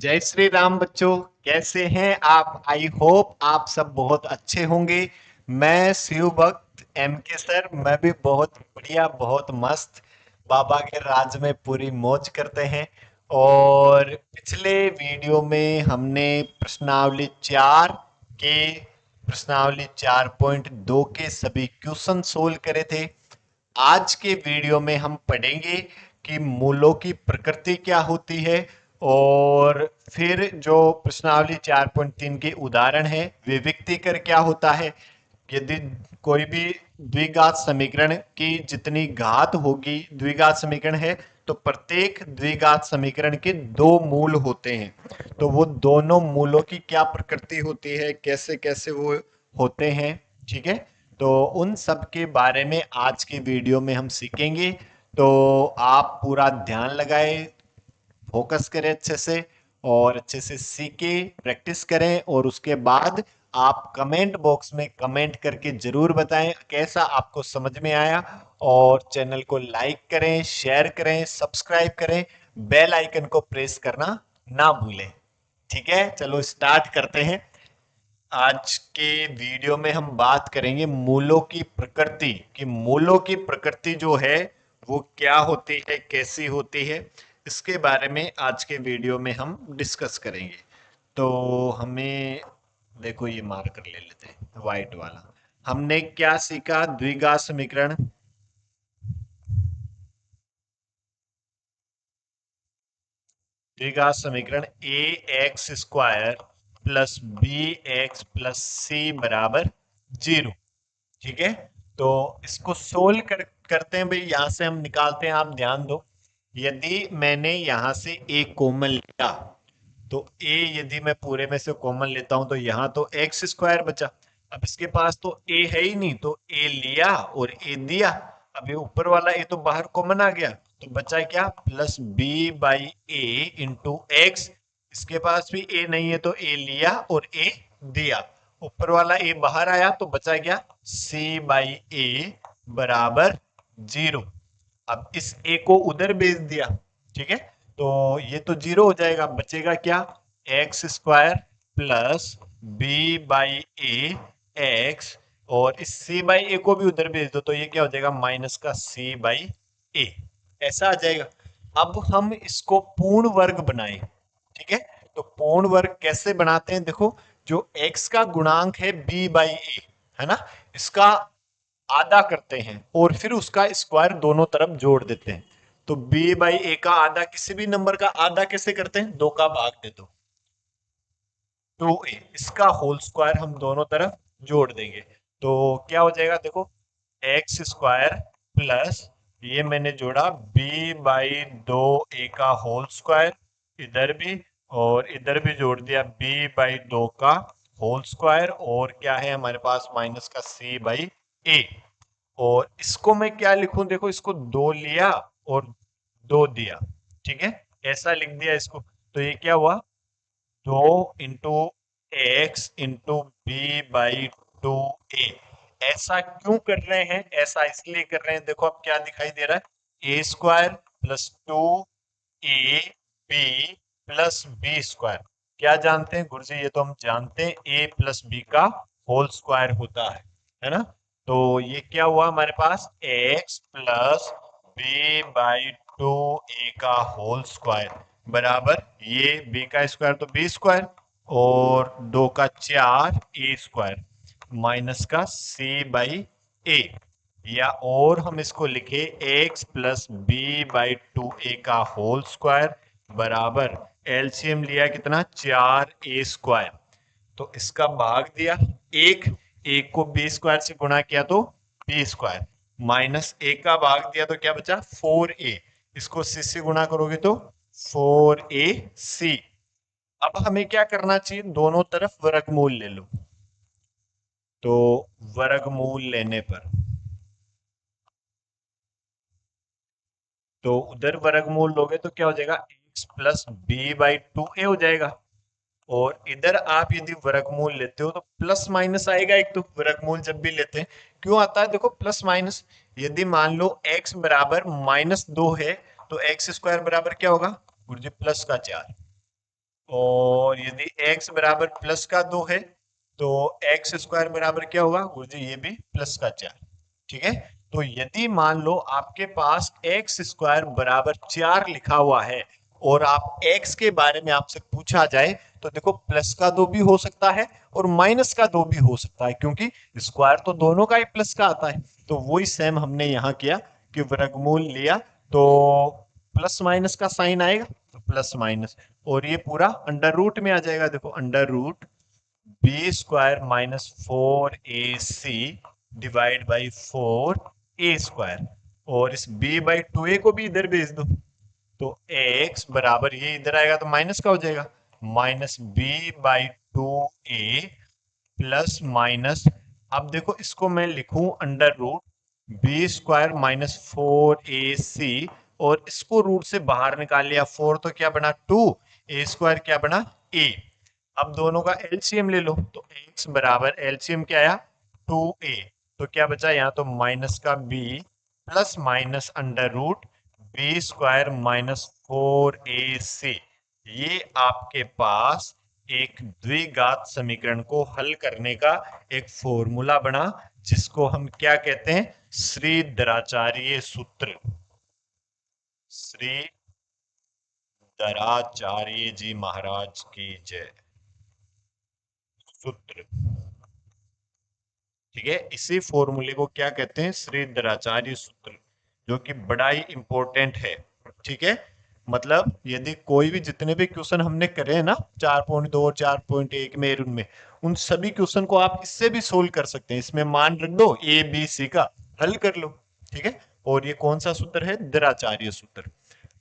जय श्री राम बच्चों। कैसे हैं आप? आई होप आप सब बहुत अच्छे होंगे। मैं शिव भक्त एम के सर, मैं भी बहुत बढ़िया, बहुत मस्त बाबा के राज में पूरी मौज करते हैं। और पिछले वीडियो में हमने प्रश्नावली 4 के प्रश्नावली 4.2 के सभी क्वेश्चन सोल्व करे थे। आज के वीडियो में हम पढ़ेंगे कि मूलों की प्रकृति क्या होती है, और फिर जो प्रश्नावली 4.3 के उदाहरण है विविक्तीकर क्या होता है। यदि कोई भी द्विघात समीकरण की जितनी घात होगी, द्विघात समीकरण है तो प्रत्येक द्विघात समीकरण के दो मूल होते हैं, तो वो दोनों मूलों की क्या प्रकृति होती है, कैसे कैसे वो होते हैं। ठीक है, तो उन सब के बारे में आज की वीडियो में हम सीखेंगे। तो आप पूरा ध्यान लगाए, फोकस करें अच्छे से, और अच्छे से सीखे, प्रैक्टिस करें, और उसके बाद आप कमेंट बॉक्स में कमेंट करके जरूर बताएं कैसा आपको समझ में आया। और चैनल को लाइक करें, शेयर करें, सब्सक्राइब करें, बेल आइकन को प्रेस करना ना भूलें। ठीक है, चलो स्टार्ट करते हैं। आज के वीडियो में हम बात करेंगे मूलों की प्रकृति, कि मूलों की प्रकृति जो है वो क्या होती है, कैसी होती है, इसके बारे में आज के वीडियो में हम डिस्कस करेंगे। तो हमें देखो, ये मार्कर ले लेते हैं व्हाइट वाला। हमने क्या सीखा? द्विघात समीकरण, द्विघात समीकरण a x square plus b x plus c बराबर 0। ठीक है, तो इसको सोल्व करते हैं भाई। यहां से हम निकालते हैं, आप ध्यान दो। यदि मैंने यहां से ए कॉमन लिया, तो ए यदि मैं पूरे में से कॉमन लेता हूं तो यहां तो एक्स स्क्वायर बचा। अब इसके पास तो ए है ही नहीं, तो ए लिया और ए दिया। अब ये ऊपर वाला ए तो बाहर कॉमन आ गया, तो बचा क्या? Plus B by A into X. इसके पास भी ए नहीं है, तो ए लिया और ए दिया। ऊपर वाला ए बाहर आया, तो बचा क्या? सी बाई ए बराबर 0। अब इस ए को उधर भेज दिया। ठीक है, तो ये तो 0 हो जाएगा, बचेगा क्या? X square plus B by A X, और इस सी बाई ए को भी उधर भेज दो, तो ये क्या हो जाएगा? माइनस का सी बाई ए, ऐसा आ जाएगा। अब हम इसको पूर्ण वर्ग बनाए। ठीक है, तो पूर्ण वर्ग कैसे बनाते हैं? देखो, जो x का गुणांक है b बाई ए, है ना, इसका आधा करते हैं और फिर उसका स्क्वायर दोनों तरफ जोड़ देते हैं। तो b बाई ए का आधा, किसी भी नंबर का आधा कैसे करते हैं? 2 का भाग दे दो, 2a, इसका होल स्क्वायर हम दोनों तरफ जोड़ देंगे। तो क्या हो जाएगा? देखो, एक्स स्क्वायर प्लस, ये मैंने जोड़ा b बाई 2a का होल स्क्वायर, इधर भी और इधर भी जोड़ दिया b बाई 2 का होल स्क्वायर, और क्या है हमारे पास? माइनस का c बाई ए। और इसको मैं क्या लिखूं? देखो, इसको 2 लिया और 2 दिया। ठीक है, ऐसा लिख दिया इसको। तो ये क्या हुआ? 2 into X into B by 2a। ऐसा क्यों कर रहे हैं? ऐसा इसलिए कर रहे हैं, देखो अब क्या दिखाई दे रहा है? A square plus 2 a b plus B square. क्या जानते हैं गुरुजी? ये तो हम जानते हैं, ए प्लस बी का होल स्क्वायर होता है ना। तो ये क्या हुआ हमारे पास? X plus B by 2a का होल स्क्वायर बराबर, ये b का स्क्वायर तो b स्क्वायर, और 2 का 4 a स्क्वायर, माइनस का c बाई ए। या और हम इसको लिखे x plus B by 2a का होल स्क्वायर बराबर, एलसीएम लिया कितना? 4a स्क्वायर, तो इसका भाग दिया एक, एक को बी स्क्वायर से गुणा किया तो बी स्क्वायर, माइनस एक का भाग दिया तो क्या बचा? 4a। इसको सी से गुणा करोगे तो 4ac। अब हमें क्या करना चाहिए? दोनों तरफ वर्गमूल ले लो। तो वर्गमूल लेने पर, तो उधर वर्गमूल लोगे तो क्या हो जाएगा? X plus B by 2a हो जाएगा। और इधर आप यदि वर्गमूल लेते हो तो प्लस माइनस आएगा एक, तो वर्गमूल जब भी लेते हैं क्यों आता है? देखो, प्लस माइनस। यदि मान लो x बराबर -2 है, तो एक्स स्क्वायर बराबर क्या होगा गुरुजी? प्लस का 4। और यदि x बराबर प्लस का 2 है तो एक्स स्क्वायर बराबर क्या होगा गुरुजी, ये भी प्लस का 4। ठीक है, तो यदि मान लो आपके पास एक्स स्क्वायर बराबर 4 लिखा हुआ है और आप x के बारे में आपसे पूछा जाए तो देखो प्लस का 2 भी हो सकता है और माइनस का 2 भी हो सकता है, क्योंकि स्क्वायर तो दोनों का ही प्लस का आता है। तो वही सेम हमने यहाँ किया कि वर्गमूल लिया तो प्लस माइनस का साइन आएगा, तो प्लस माइनस, और ये पूरा अंडर रूट में आ जाएगा। देखो under root B square minus 4ac divide by 4a square, और इस b बाई 2a को भी इधर भेज दो तो x बराबर ये इधर आएगा तो माइनस का हो जाएगा, minus B by 2a plus minus, अब देखो इसको मैं लिखूं under root B square minus 4ac, और इसको रूट से बाहर निकाल लिया, 4 तो क्या बना 2, a स्क्वायर क्या बना a। अब दोनों का एलसीएम ले लो तो x बराबर एलसीएम क्या आया 2a, तो क्या बचा यहाँ तो माइनस का b plus minus under root B square minus 4ac। ये आपके पास एक द्विघात समीकरण को हल करने का एक फॉर्मूला बना, जिसको हम क्या कहते हैं, श्रीधराचार्य सूत्र। श्री धराचार्य जी महाराज की जय सूत्र। ठीक है, इसी फॉर्मूले को क्या कहते हैं, श्रीधराचार्य सूत्र, जो कि बड़ा ही इंपॉर्टेंट है। ठीक है, मतलब यदि कोई भी जितने भी क्वेश्चन हमने करे हैं ना 4.2 और 4.1 में उनमें, उन सभी क्वेश्चन को आप इससे भी सोल्व कर सकते हैं। इसमें मान रख दो ए बी सी का, हल कर लो। ठीक है, और ये कौन सा सूत्र है, धराचार्य सूत्र।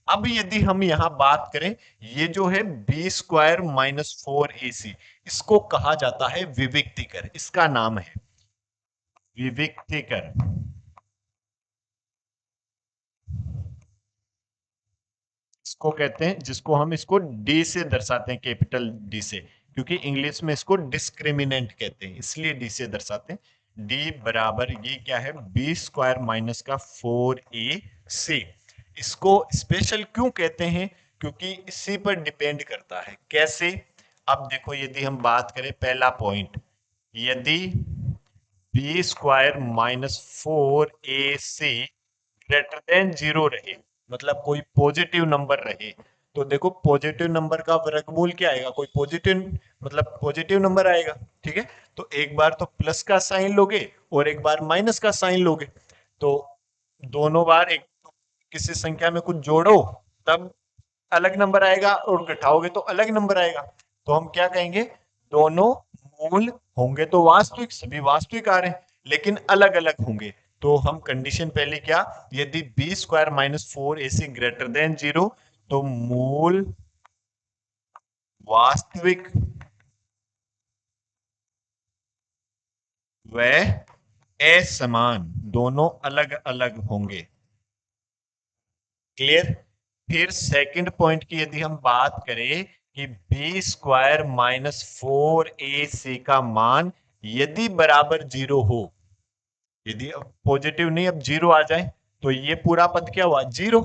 अब यदि हम यहाँ बात करें, ये जो है बी स्क्वायर माइनस 4ac, इसको कहा जाता है विविक्तिकर, इसका नाम है विविक्तिकर। इसको कहते हैं, जिसको हम इसको डी से दर्शाते हैं, कैपिटल डी से, क्योंकि इंग्लिश में इसको डिस्क्रिमिनेंट कहते हैं, इसलिए डी से दर्शाते हैं। डी बराबर ये क्या है, बी स्क्वायर माइनस का 4ac। इसको स्पेशल क्यों कहते हैं, क्योंकि इसी पर डिपेंड करता है। कैसे, अब देखो यदि हम बात करें पहला पॉइंट, यदि B square minus 4ac greater than 0 रहे, मतलब कोई पॉजिटिव नंबर रहे, तो देखो पॉजिटिव नंबर का वर्गमूल क्या आएगा, कोई पॉजिटिव, मतलब पॉजिटिव नंबर आएगा। ठीक है, तो एक बार तो प्लस का साइन लोगे और एक बार माइनस का साइन लोगे, तो दोनों बार एक किसी संख्या में कुछ जोड़ो तब अलग नंबर आएगा और घटाओगे तो अलग नंबर आएगा। तो हम क्या कहेंगे, दोनों मूल होंगे तो वास्तविक, सभी वास्तविक आ रहे हैं, लेकिन अलग अलग होंगे। तो हम कंडीशन पहले क्या, यदि B square minus 4ac greater than 0, तो मूल वास्तविक व असमान दोनों अलग अलग होंगे। क्लियर। फिर सेकंड पॉइंट की यदि हम बात करें कि बी स्क्वायर माइनस 4ac का मान यदि बराबर 0 हो, यदि पॉजिटिव नहीं अब 0 आ जाए, तो ये पूरा पद क्या हुआ, 0,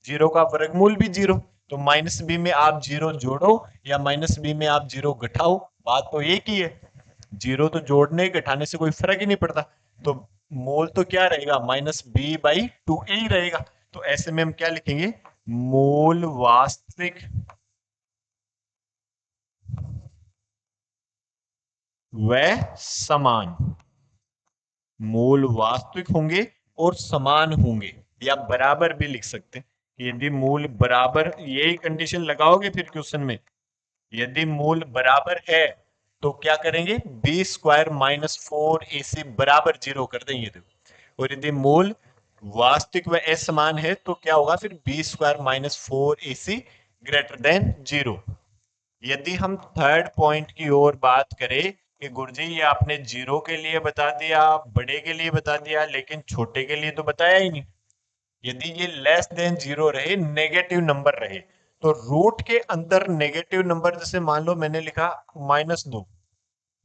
0 का वर्गमूल भी 0, तो माइनस बी में आप 0 जोड़ो या माइनस बी में आप 0 घटाओ, बात तो एक ही है। 0 तो जोड़ने घटाने से कोई फर्क ही नहीं पड़ता, तो मोल तो क्या रहेगा, माइनस बी बाई 2a ही रहेगा। तो ऐसे में हम क्या लिखेंगे, मोल वास्तविक व समान, मूल वास्तविक होंगे और समान होंगे, या बराबर भी लिख सकते हैं कि यदि मूल बराबर, यही कंडीशन लगाओगे फिर क्वेश्चन में, यदि मूल बराबर है तो क्या करेंगे, बी स्क्वायर माइनस 4ac बराबर 0 कर देंगे। देखो, और यदि मूल वास्तविक व असमान है तो क्या होगा, फिर B square minus 4ac greater than 0। यदि हम थर्ड पॉइंट की ओर बात करें कि गुरुजी ये आपने 0 के लिए बता दिया, बड़े के लिए बता दिया, लेकिन छोटे के लिए तो बताया ही नहीं। यदि ये लेस देन 0 रहे, नेगेटिव नंबर रहे, तो रूट के अंदर नेगेटिव नंबर, जैसे मान लो मैंने लिखा -2,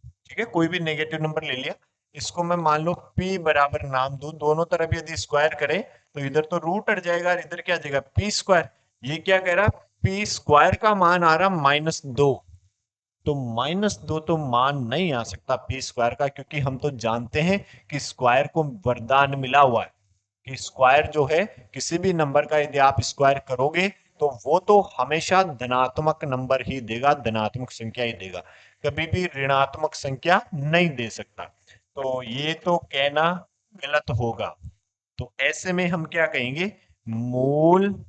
ठीक है, कोई भी नेगेटिव नंबर ले लिया, इसको मैं मान लो p बराबर नाम दूं, दोनों तरफ यदि स्क्वायर करें तो इधर तो रूट हट जाएगा और इधर क्या आ जाएगा p स्क्वायर। ये क्या कह रहा, पी स्क्वायर का मान आ रहा -2, तो -2 तो मान नहीं आ सकता पी स्क्वायर का, क्योंकि हम तो जानते हैं कि स्क्वायर को वरदान मिला हुआ है कि स्क्वायर जो है किसी भी नंबर का यदि आप स्क्वायर करोगे तो वो तो हमेशा धनात्मक नंबर ही देगा, धनात्मक संख्या ही देगा, कभी भी ऋणात्मक संख्या नहीं दे सकता। तो ये तो कहना गलत होगा। तो ऐसे में हम क्या कहेंगे, मूल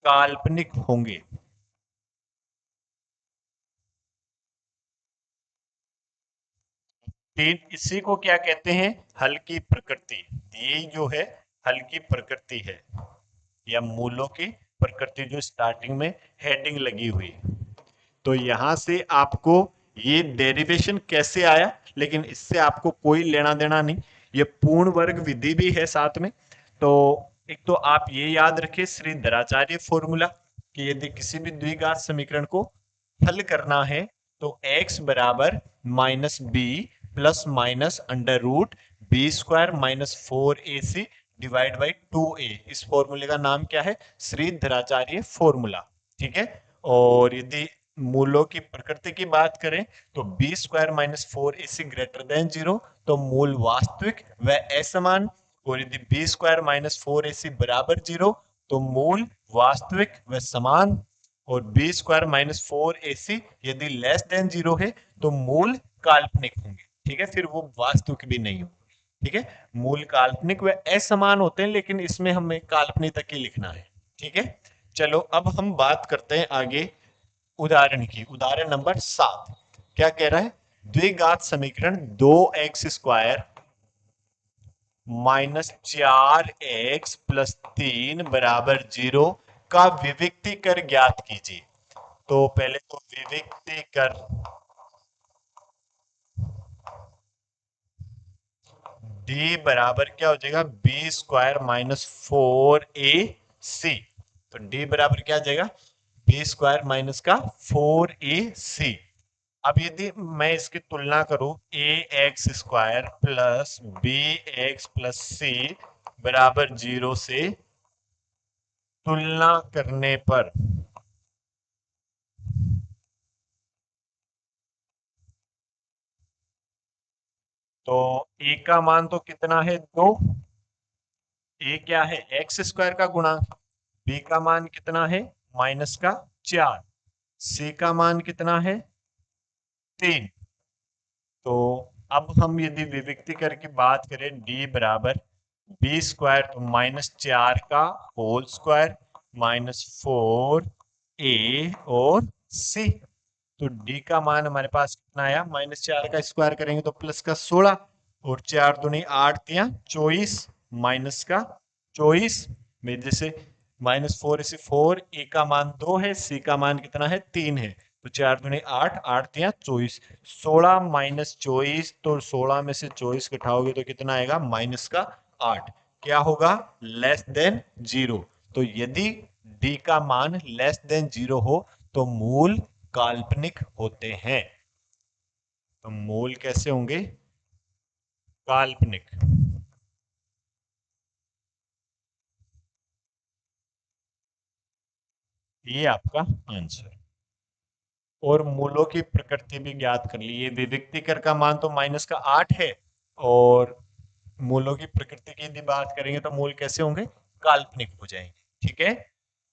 काल्पनिक होंगे। तीन, इसी को क्या कहते हैं, हल की प्रकृति। ये जो है हल की प्रकृति है, या मूलों की प्रकृति, जो स्टार्टिंग में हेडिंग लगी हुई। तो यहां से आपको ये डेरिवेशन कैसे आया, लेकिन इससे आपको कोई लेना देना नहीं, ये पूर्ण वर्ग विधि भी है साथ में। तो एक तो आप ये याद रखिए श्रीधराचार्य फॉर्मूला, कि यदि किसी भी द्विघात समीकरण को हल करना है तो x बराबर -b plus minus under root B square -4ac divide by 2a, इस फॉर्मूले का नाम क्या है, श्रीधराचार्य फॉर्मूला। ठीक है। और यदि मूलों की प्रकृति की बात करें तो B square -4ac greater than 0, तो मूल वास्तविक व असमान। और यदि बी स्क्वायर -4ac बराबर 0, तो मूल वास्तविक व समान। और बी स्क्वायर -4ac यदि लेस देन 0 है तो मूल काल्पनिक होंगे। ठीक है, फिर वो वास्तविक भी नहीं होंगे। ठीक है, मूल काल्पनिक व असमान होते हैं, लेकिन इसमें हमें काल्पनिक तक ही लिखना है। ठीक है। चलो अब हम बात करते हैं आगे उदाहरण की। उदाहरण नंबर 7 क्या कह रहा है, द्विघात समीकरण 2x² -4x + 3 बराबर 0 का विविक्ती कर ज्ञात कीजिए। तो पहले तो विविक्ती कर d बराबर क्या हो जाएगा, b² - 4ac। तो d बराबर क्या आ जाएगा, b² माइनस का 4ac। अब यदि मैं इसकी तुलना करूं ax² plus bx plus c बराबर 0 से, तुलना करने पर तो a का मान तो कितना है, 2। a क्या है, x² का गुणांक। b का मान कितना है, -4। c का मान कितना है, 3। तो अब हम यदि विविक्ति करके बात करें, d बराबर b² तो -4 का होल स्क्वायर -4a और c। तो d का मान हमारे पास कितना आया, -4 का स्क्वायर करेंगे तो प्लस का 16, और 4 दूनी 8 तिया 24, माइनस का 24 में जैसे -4 से 4, a का मान 2 है, c का मान कितना है, 3 है। तो 4 दूनी 8, 8 तिया 24, 16 -24, तो 16 में से 24 घटाओगे तो कितना आएगा, -8। क्या होगा, लेस देन 0। तो यदि d का मान लेस देन 0 हो तो मूल काल्पनिक होते हैं। तो मूल कैसे होंगे, काल्पनिक। ये आपका आंसर। और मूलों की प्रकृति भी ज्ञात कर ली। ये विविक्ति कर का मान तो -8 है, और मूलों की प्रकृति की यदि बात करेंगे तो मूल कैसे होंगे, काल्पनिक हो जाएंगे। ठीक है।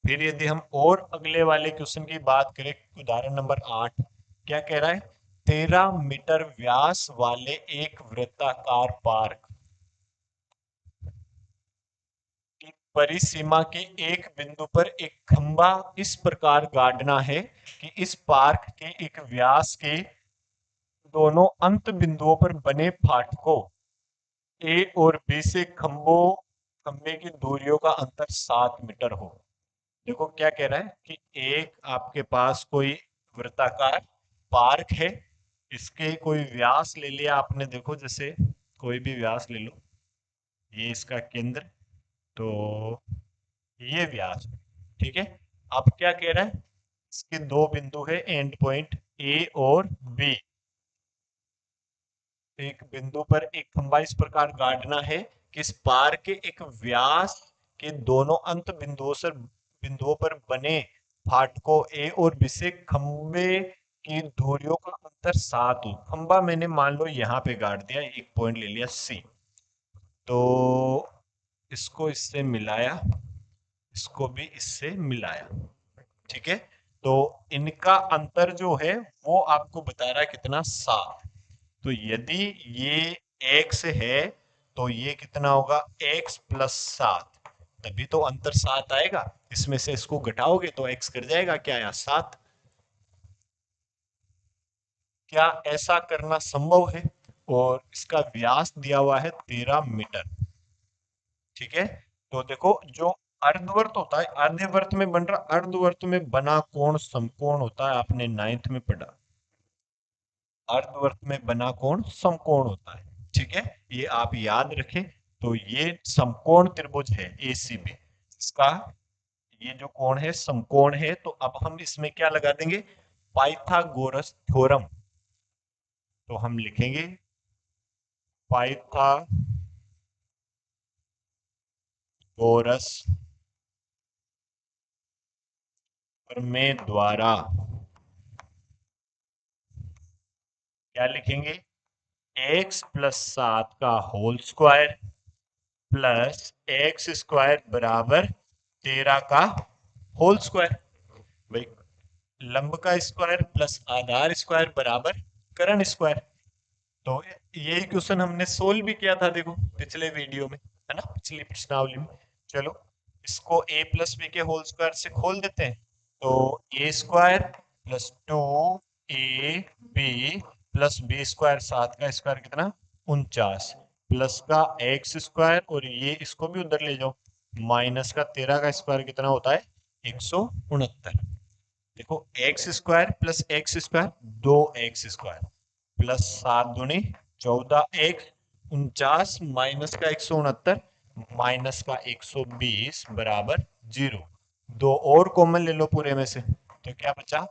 फिर यदि हम और अगले वाले क्वेश्चन की बात करें, उदाहरण नंबर 8 क्या कह रहा है, 13 मीटर व्यास वाले एक वृत्ताकार पार्क की परिसीमा के एक बिंदु पर एक खंभा इस प्रकार गाड़ना है कि इस पार्क के एक व्यास के दोनों अंत बिंदुओं पर बने फाटकों ए और बी से खंभे की दूरियों का अंतर 7 मीटर हो। देखो क्या कह रहा है कि एक आपके पास कोई वृत्ताकार पार्क है, इसके कोई व्यास ले लिया आपने, देखो जैसे कोई भी व्यास ले लो, ये इसका केंद्र, तो ये व्यास है। ठीक है। अब क्या कह रहा है, इसके दो बिंदु है एंड पॉइंट ए और बी। एक बिंदु पर एक खंभा इस प्रकार गाड़ना है कि इस पार के एक व्यास के दोनों अंत बिंदुओं से बिंदुओं पर बने फाटकों ए और बी से खंबे की दूरियों का अंतर 7 हो। खंबा मैंने मान लो यहाँ पे गाड़ दिया, एक पॉइंट ले लिया सी, तो इसको इससे मिलाया, इसको भी इससे मिलाया, ठीक है। तो इनका अंतर जो है वो आपको बता रहा है कितना, 7। तो यदि ये x है तो ये कितना होगा, x प्लस 7, तभी तो अंतर 7 आएगा। इसमें से इसको घटाओगे तो x कर जाएगा क्या, यहाँ 7। क्या ऐसा करना संभव है? और इसका व्यास दिया हुआ है 13 मीटर, ठीक है। तो देखो जो अर्धवर्त होता है, अर्धवर्त में बन रहा, अर्धवर्त में बना कोण समकोण होता है, आपने 9th में पढ़ा। अर्धवर्त में बना कोण समकोण होता है, ठीक है, ये आप याद रखें। तो ये समकोण त्रिभुज है एसीबी, इसका ये जो कोण है समकोण है। तो अब हम इसमें क्या लगा देंगे, पाइथागोरस थ्योरम। तो हम लिखेंगे पाइथागोरस प्रमेय द्वारा क्या लिखेंगे, x प्लस 7 का whole square plus X square बराबर 13 का होल स्क्वायर। भाई लंब का स्क्वायर प्लस आधार स्क्वायर बराबर कर्ण स्क्वायर। तो यही क्वेश्चन हमने सोल्व भी किया था, देखो पिछले वीडियो में, है ना, पिछली प्रश्नावली में। चलो इसको a प्लस बी के होल स्क्वायर से खोल देते हैं। तो A square plus 2ab plus B square, 7 का स्क्वायर कितना, 49, प्लस का एक्स स्क्वायर, और ये इसको भी उधर ले जाओ, माइनस का 13 का स्क्वायर कितना होता है, 169। देखो x square plus X square, 2x square plus 7 दूनी 14, एक्स 49 माइनस का 169 माइनस का 120 बराबर 0। दो और कॉमन ले लो पूरे में से, तो क्या बचा,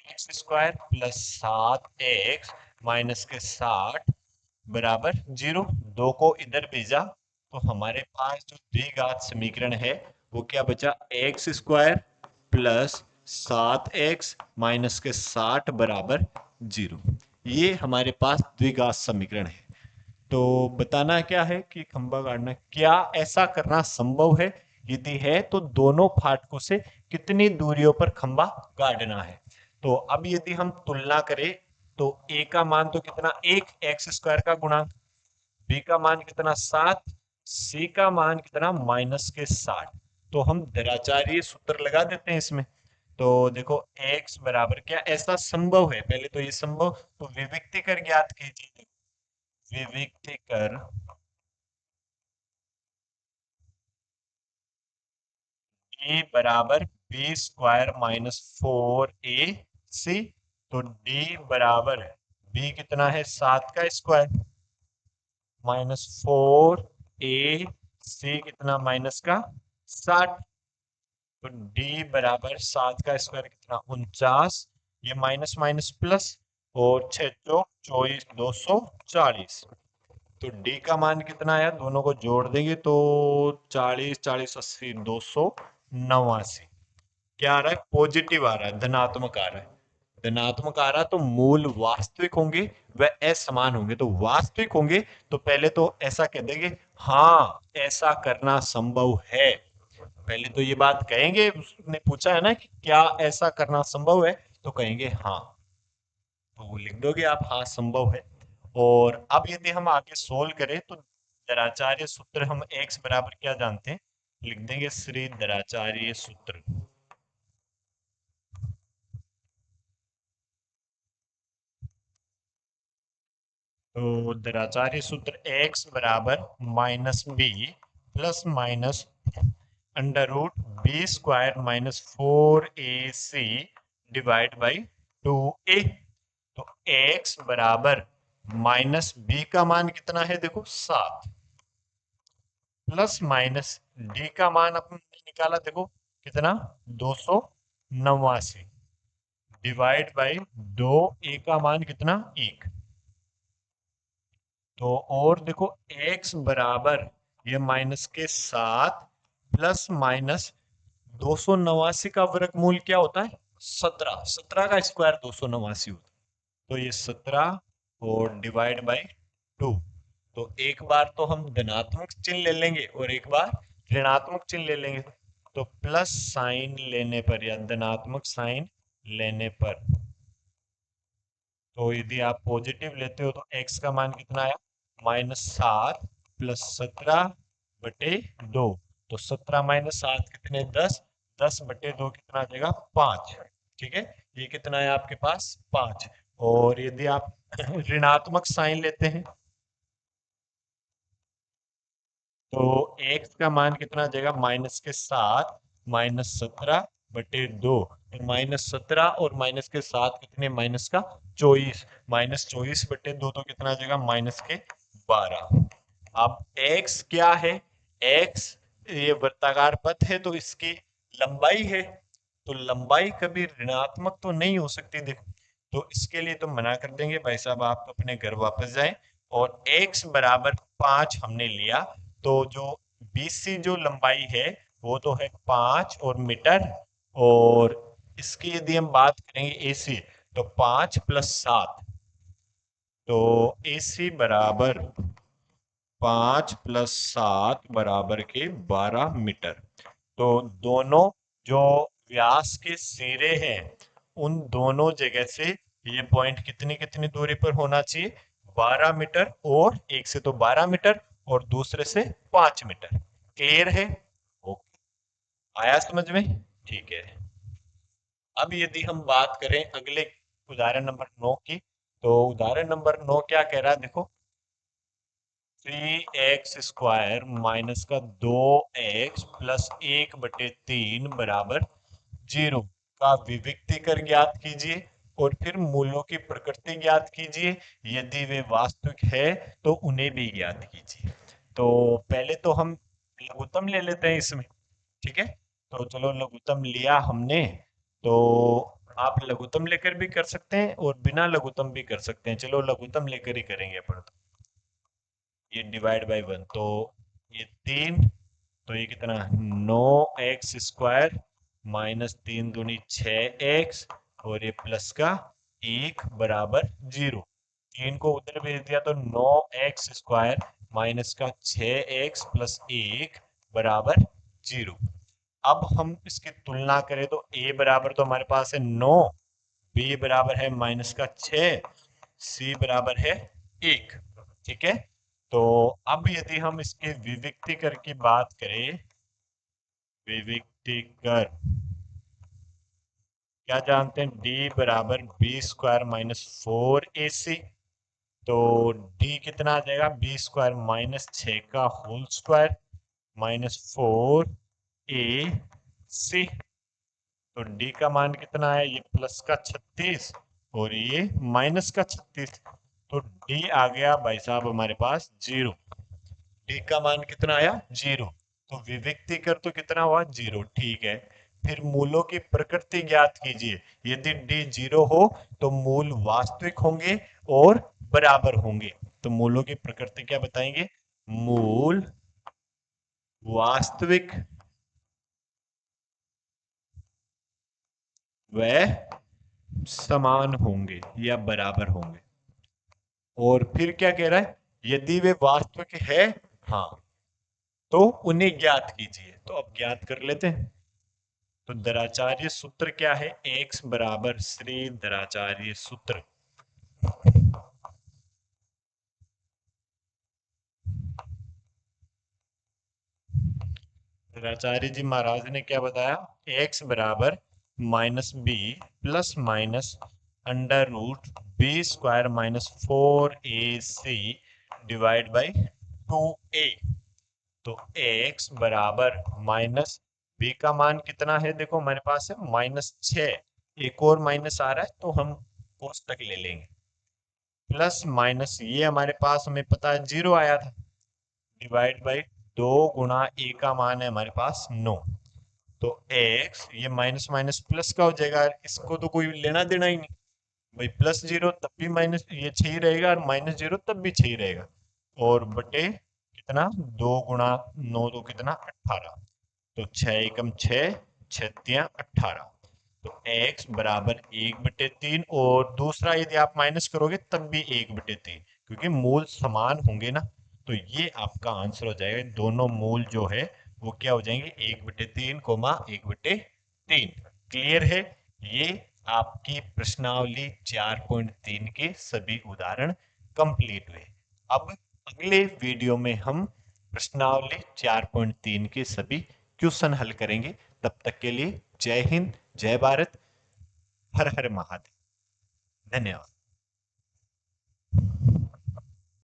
x square plus 7x minus के 60 बराबर 0। दो को इधर भेजा तो हमारे पास जो द्विघात समीकरण है वो क्या बचा, x square plus 7x minus के 60 बराबर 0। ये हमारे पास द्विघात समीकरण है। तो बताना क्या है कि खंबा गाड़ना, क्या ऐसा करना संभव है, यदि है तो दोनों फाटकों से कितनी दूरियों पर खंबा गाड़ना है। तो अब यदि हम तुलना करें तो a का मान तो कितना, 1x स्क्वायर का गुणांक, b का मान कितना 7, c का मान कितना -60। तो हम द्विचारीय सूत्र लगा देते हैं इसमें। तो देखो x बराबर, क्या ऐसा संभव है, पहले तो ये संभव, तो विविक्ति कर ज्ञात कीजिए। विविक्ति कर a बराबर बी स्क्वायर -4ac, तो d बराबर b कितना है, 7 का स्क्वायर -4ac कितना, माइनस का 60। तो d बराबर 7 का स्क्वायर कितना, 49, ये माइनस माइनस प्लस, और 6 चौक 24, 240। तो d का मान कितना आया, दोनों को जोड़ देंगे तो 40, 40, 80, 289। क्या आ रहा है, पॉजिटिव आ रहा है, धनात्मक आ रहा है। धनात्मक आ रहा तो मूल वास्तविक होंगे व असमान होंगे। तो वास्तविक होंगे तो पहले तो ऐसा कह देंगे, हाँ ऐसा करना संभव है। पहले तो ये बात कहेंगे, उसने पूछा है ना कि क्या ऐसा करना संभव है, तो कहेंगे हाँ, तो वो लिख दोगे आप, हाँ संभव है। और अब यदि हम आगे सोल्व करें तो दराचार्य सूत्र, हम x बराबर क्या जानते हैं, लिख देंगे श्री दराचार्य सूत्र। तो दराचार्य सूत्र x बराबर -b plus minus under root B square -4ac divide by 2a। तो x बराबर -b का मान कितना है, देखो 7, प्लस माइनस d का मान अपन निकाला, देखो कितना, 289 डिवाइड बाई 2a का मान कितना, 1। तो और देखो x बराबर ये माइनस के 7 प्लस माइनस 289 का वर्गमूल क्या होता है? 17। 17 का स्क्वायर 289 होता है। तो ये 17 और डिवाइड बाई 2। तो एक बार तो हम धनात्मक चिन्ह ले लेंगे और एक बार ऋणात्मक चिन्ह ले लेंगे। तो प्लस साइन लेने पर या धनात्मक साइन लेने पर, तो यदि आप पॉजिटिव लेते हो तो x का मान कितना आया? -7 प्लस 17/2। तो 17 माइनस 7 कितने? 10। 10/2 कितना आ जाएगा? 5। ठीक है, ये कितना है आपके पास? 5। और यदि आप ऋणात्मक साइन लेते हैं तो x का मान कितना आ जाएगा? -7 -17/2। तो -17 और माइनस के 7 कितने? -24। -24/2 तो कितना आ जाएगा? -12। अब x क्या है? x ये वृत्ताकार पथ है तो इसकी लंबाई है। तो लंबाई कभी ऋणात्मक तो नहीं हो सकती। देखो, तो इसके लिए तो मना कर देंगे भाई साहब, आप अपने घर वापस जाएं। और x बराबर 5 हमने लिया, तो जो BC जो लंबाई है वो तो है 5 और मीटर। और इसकी यदि हम बात करेंगे AC, तो 5 + 7, तो AC बराबर 5 + 7 बराबर के 12 मीटर। तो दोनों जो व्यास के सिरे हैं उन दोनों जगह से ये पॉइंट कितनी कितनी दूरी पर होना चाहिए? 12 मीटर। और एक से तो 12 मीटर और दूसरे से 5 मीटर। क्लियर है? ओके, आया समझ में? ठीक है। अब यदि हम बात करें अगले उदाहरण नंबर 9 की, तो उदाहरण नंबर 9 क्या कह रहा है? देखो, 3x² माइनस का 2x प्लस 1/3 बराबर 0 का विविक्तीकर ज्ञात कीजिए और फिर मूलों की प्रकृति ज्ञात कीजिए। यदि वे वास्तविक है तो उन्हें भी ज्ञात कीजिए। तो पहले तो हम लघुत्तम ले लेते हैं इसमें। ठीक है, तो चलो लघुत्तम लिया हमने। तो आप लघुत्तम लेकर भी कर सकते हैं और बिना लघुत्तम भी कर सकते हैं। चलो लघुत्तम लेकर ही करेंगे अपन तो। ये डिवाइड बाई 1, तो ये 3, तो ये कितना? 9x² माइनस 3 दूनी 6x और ये प्लस का 1 बराबर 0। 3 को उधर भेज दिया तो 9x² माइनस का 6x प्लस 1 बराबर 0। अब हम इसकी तुलना करें तो a बराबर तो हमारे पास है 9, b बराबर है -6, c बराबर है 1। ठीक है, तो अब यदि हम इसके विविक्तीकर की बात करें, विविक्तीकर क्या जानते हैं? d बराबर b² माइनस 4ac। तो d कितना आ जाएगा? b² -6 का होल स्क्वायर माइनस 4ac। तो d का मान कितना है? ये प्लस का 36 और ये माइनस का 36। तो d आ गया भाई साहब हमारे पास 0। डी का मान कितना आया? 0। तो विविक्ति कर तो कितना हुआ? 0। ठीक है, फिर मूलों की प्रकृति ज्ञात कीजिए। यदि डी 0 हो तो मूल वास्तविक होंगे और बराबर होंगे। तो मूलों की प्रकृति क्या बताएंगे? मूल वास्तविक व समान होंगे या बराबर होंगे। और फिर क्या कह रहा है? यदि वे वास्तविक है, हाँ, तो उन्हें ज्ञात कीजिए। तो अब ज्ञात कर लेते हैं। तो दराचार्य सूत्र क्या है? x बराबर श्री दराचार्य सूत्र। दराचार्य जी महाराज ने क्या बताया? x बराबर -b plus minus √b² minus 4ac divide by 2a। तो x बराबर माइनस b का मान कितना है? देखो हमारे पास है -6। एक और माइनस आ रहा है तो हम कोष्टक ले लेंगे। प्लस माइनस ये हमारे पास हमें पता है 0 आया था, डिवाइड बाई 2 गुणा ए का मान है हमारे पास 9। तो x ये माइनस माइनस प्लस का हो जाएगा, इसको तो कोई लेना देना ही नहीं भाई। +0 तब भी माइनस ये 6 ही रहेगा और -0 तब भी 6 ही रहेगा। और बटे कितना? 2 गुणा 9 तो कितना? 18। तो 6 एकम 6 6 18, तो x बराबर 1/3, और दूसरा यदि आप माइनस करोगे तब भी 1/3, क्योंकि मूल समान होंगे ना, तो ये आपका आंसर हो जाएगा। दोनों मूल जो है वो क्या हो जाएंगे, 1/3 कोमा 1/3। क्लियर है? ये आपकी प्रश्नावली 4.3 के सभी उदाहरण कंप्लीट हुए। अब अगले वीडियो में हम प्रश्नावली 4.3 के सभी क्वेश्चन हल करेंगे। तब तक के लिए जय हिंद, जय भारत, हर हर महादेव। धन्यवाद।